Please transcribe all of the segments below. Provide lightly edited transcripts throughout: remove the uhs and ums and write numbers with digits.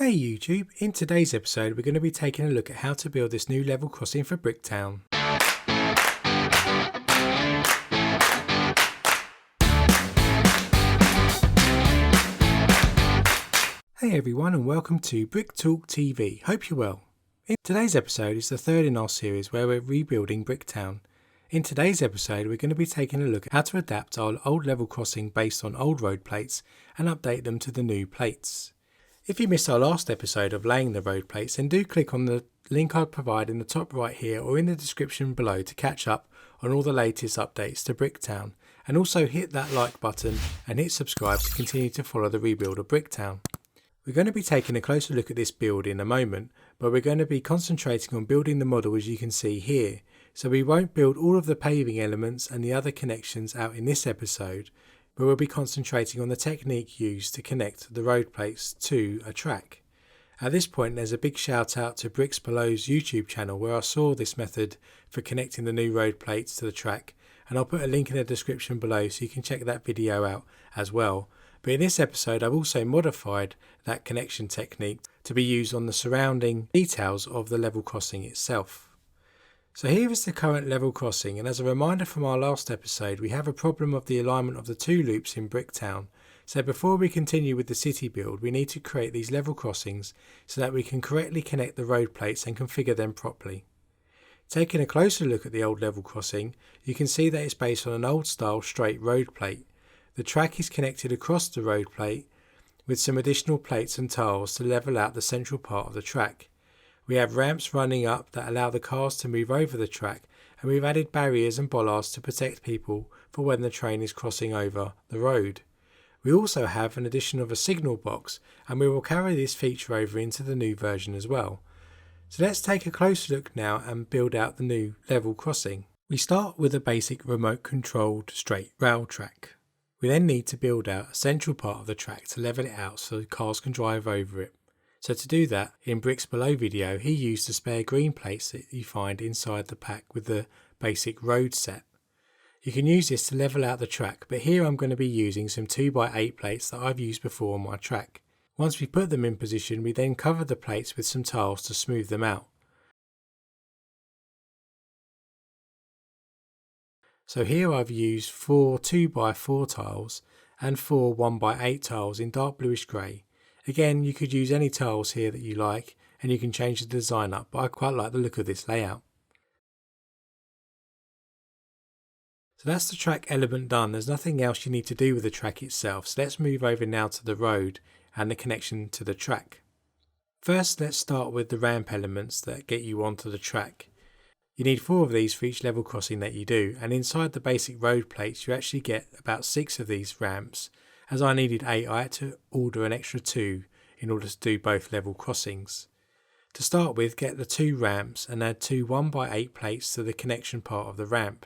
Hey YouTube, in today's episode we're going to be taking a look at how to build this new level crossing for Bricktown. Hey everyone and welcome to Brick Talk TV, hope you're well. In today's episode is the third in our series where we're rebuilding Bricktown. In today's episode we're going to be taking a look at how to adapt our old level crossing based on old road plates and update them to the new plates. If you missed our last episode of laying the road plates, then do click on the link I'll provide in the top right here or in the description below to catch up on all the latest updates to Bricktown, and also hit that like button and hit subscribe to continue to follow the rebuild of Bricktown. We're going to be taking a closer look at this build in a moment, but we're going to be concentrating on building the model as you can see here, so we won't build all of the paving elements and the other connections out in this episode, but we'll be concentrating on the technique used to connect the road plates to a track. At this point there's a big shout out to Bricks Below's YouTube channel where I saw this method for connecting the new road plates to the track, and I'll put a link in the description below so you can check that video out as well. But in this episode I've also modified that connection technique to be used on the surrounding details of the level crossing itself. So here is the current level crossing, and as a reminder from our last episode we have a problem of the alignment of the two loops in Bricktown. So before we continue with the city build we need to create these level crossings so that we can correctly connect the road plates and configure them properly. Taking a closer look at the old level crossing, you can see that it's based on an old style straight road plate. The track is connected across the road plate with some additional plates and tiles to level out the central part of the track. We have ramps running up that allow the cars to move over the track, and we've added barriers and bollards to protect people for when the train is crossing over the road. We also have an addition of a signal box, and we will carry this feature over into the new version as well. So let's take a closer look now and build out the new level crossing. We start with a basic remote controlled straight rail track. We then need to build out a central part of the track to level it out so cars can drive over it. So to do that, in Bricks Below video he used the spare green plates that you find inside the pack with the basic road set. You can use this to level out the track, but here I'm going to be using some 2x8 plates that I've used before on my track. Once we put them in position we then cover the plates with some tiles to smooth them out. So here I've used 4 2x4 tiles and 4 1x8 tiles in dark bluish grey. Again, you could use any tiles here that you like and you can change the design up, but I quite like the look of this layout. So that's the track element done. There's nothing else you need to do with the track itself, so let's move over now to the road and the connection to the track. First let's start with the ramp elements that get you onto the track. You need 4 of these for each level crossing that you do, and inside the basic road plates you actually get about 6 of these ramps. As I needed 8 I had to order an extra 2 in order to do both level crossings. To start with, get the 2 ramps and add 2 1x8 plates to the connection part of the ramp.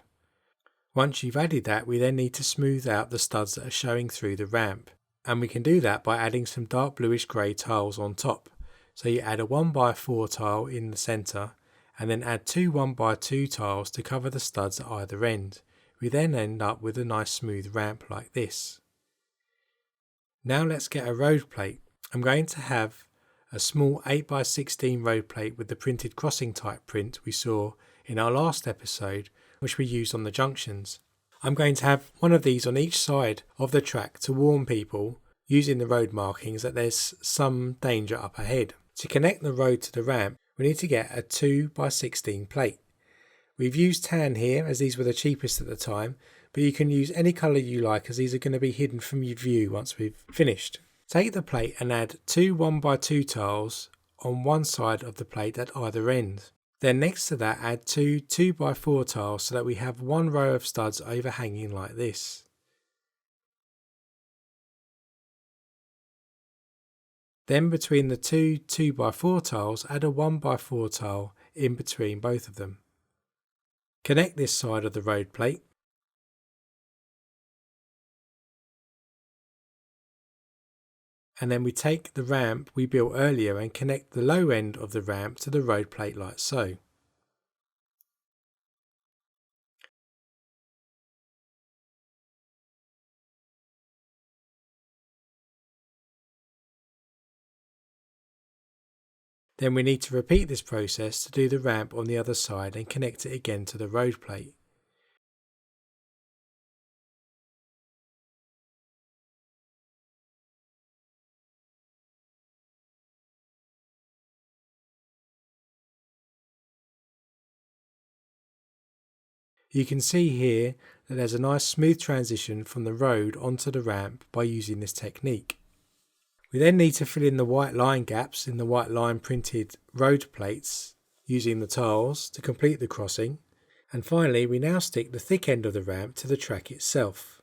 Once you've added that we then need to smooth out the studs that are showing through the ramp, and we can do that by adding some dark bluish grey tiles on top. So you add a 1x4 tile in the centre and then add 2 1x2 tiles to cover the studs at either end. We then end up with a nice smooth ramp like this. Now let's get a road plate. I'm going to have a small 8x16 road plate with the printed crossing type print we saw in our last episode, which we used on the junctions. I'm going to have one of these on each side of the track to warn people using the road markings that there's some danger up ahead. To connect the road to the ramp we need to get a 2x16 plate. We've used tan here as these were the cheapest at the time, but you can use any colour you like as these are going to be hidden from your view once we've finished. Take the plate and add 2 1x2 tiles on one side of the plate at either end. Then next to that add 2 2x4 tiles so that we have one row of studs overhanging like this. Then between the 2 2x4 tiles add a 1x4 tile in between both of them. Connect this side of the road plate. And then we take the ramp we built earlier and connect the low end of the ramp to the road plate like so. Then we need to repeat this process to do the ramp on the other side and connect it again to the road plate. You can see here that there's a nice smooth transition from the road onto the ramp by using this technique. We then need to fill in the white line gaps in the white line printed road plates using the tiles to complete the crossing. And finally, we now stick the thick end of the ramp to the track itself.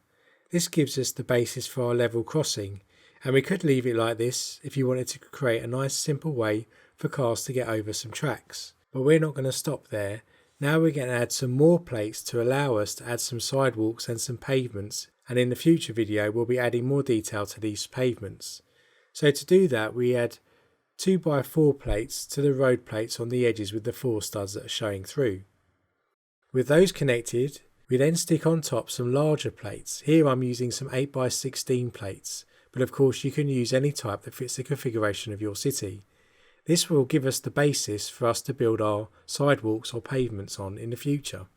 This gives us the basis for our level crossing, and we could leave it like this if you wanted to create a nice simple way for cars to get over some tracks. But we're not going to stop there. Now we're going to add some more plates to allow us to add some sidewalks and some pavements, and in the future video we'll be adding more detail to these pavements. So to do that, we add 2x4 plates to the road plates on the edges with the 4 studs that are showing through. With those connected, we then stick on top some larger plates. Here I'm using some 8x16 plates, but of course you can use any type that fits the configuration of your city. This will give us the basis for us to build our sidewalks or pavements on in the future.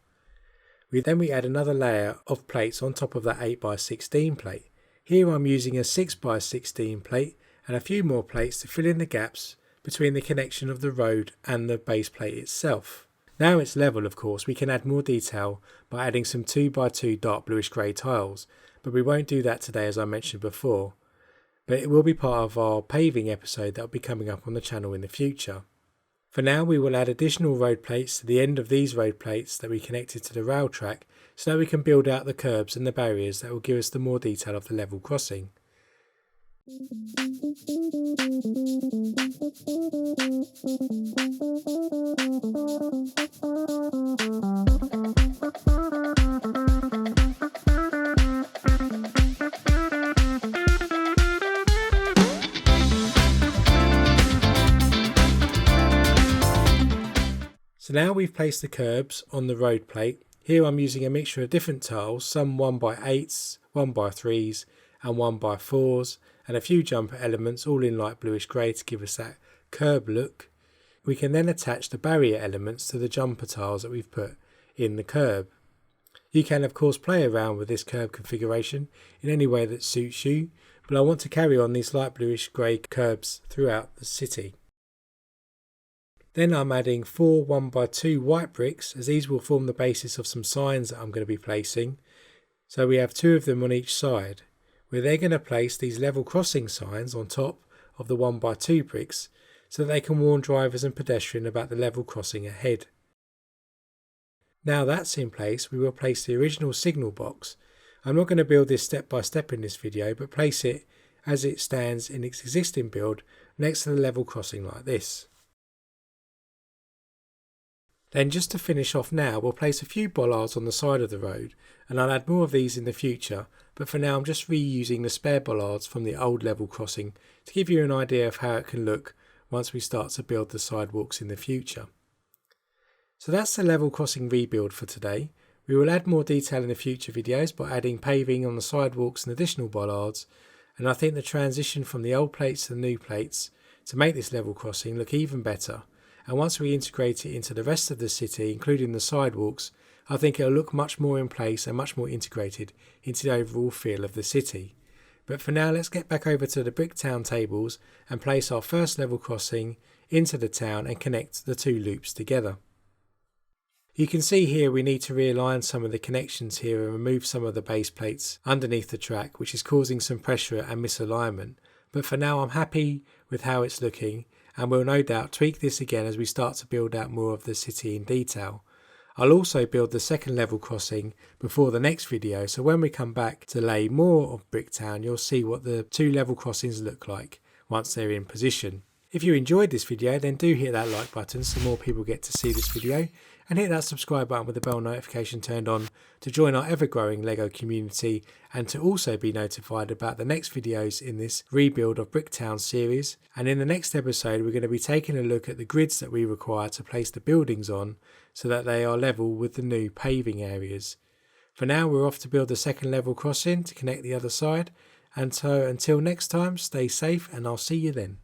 Then we add another layer of plates on top of that 8x16 plate. Here I'm using a 6x16 plate and a few more plates to fill in the gaps between the connection of the road and the base plate itself. Now it's level, of course, we can add more detail by adding some 2x2 dark bluish grey tiles, but we won't do that today as I mentioned before. But it will be part of our paving episode that will be coming up on the channel in the future. For now we will add additional road plates to the end of these road plates that we connected to the rail track so that we can build out the curbs and the barriers that will give us the more detail of the level crossing. So now we've placed the curbs on the road plate. Here I'm using a mixture of different tiles, some 1x8s, 1x3s and 1x4s, and a few jumper elements all in light bluish grey to give us that curb look. We can then attach the barrier elements to the jumper tiles that we've put in the curb. You can of course play around with this curb configuration in any way that suits you, but I want to carry on these light bluish grey curbs throughout the city. Then I'm adding 4 1x2 white bricks, as these will form the basis of some signs that I'm going to be placing. So we have 2 of them on each side. We're then going to place these level crossing signs on top of the 1x2 bricks so that they can warn drivers and pedestrians about the level crossing ahead. Now that's in place, we will place the original signal box. I'm not going to build this step by step in this video, but place it as it stands in its existing build next to the level crossing like this. Then just to finish off now, we'll place a few bollards on the side of the road, and I'll add more of these in the future, but for now I'm just reusing the spare bollards from the old level crossing to give you an idea of how it can look once we start to build the sidewalks in the future. So that's the level crossing rebuild for today. We will add more detail in the future videos by adding paving on the sidewalks and additional bollards, and I think the transition from the old plates to the new plates to make this level crossing look even better. And once we integrate it into the rest of the city, including the sidewalks, I think it'll look much more in place and much more integrated into the overall feel of the city. But for now, let's get back over to the Bricktown tables and place our first level crossing into the town and connect the 2 loops together. You can see here we need to realign some of the connections here and remove some of the base plates underneath the track, which is causing some pressure and misalignment. But for now I'm happy with how it's looking, and we'll no doubt tweak this again as we start to build out more of the city in detail. I'll also build the second level crossing before the next video, so when we come back to lay more of Bricktown, you'll see what the 2 level crossings look like once they're in position. If you enjoyed this video, then do hit that like button so more people get to see this video, and hit that subscribe button with the bell notification turned on to join our ever-growing LEGO community and to also be notified about the next videos in this rebuild of Bricktown series. And in the next episode we're going to be taking a look at the grids that we require to place the buildings on so that they are level with the new paving areas. For now we're off to build the second level crossing to connect the other side, and so until next time, stay safe and I'll see you then.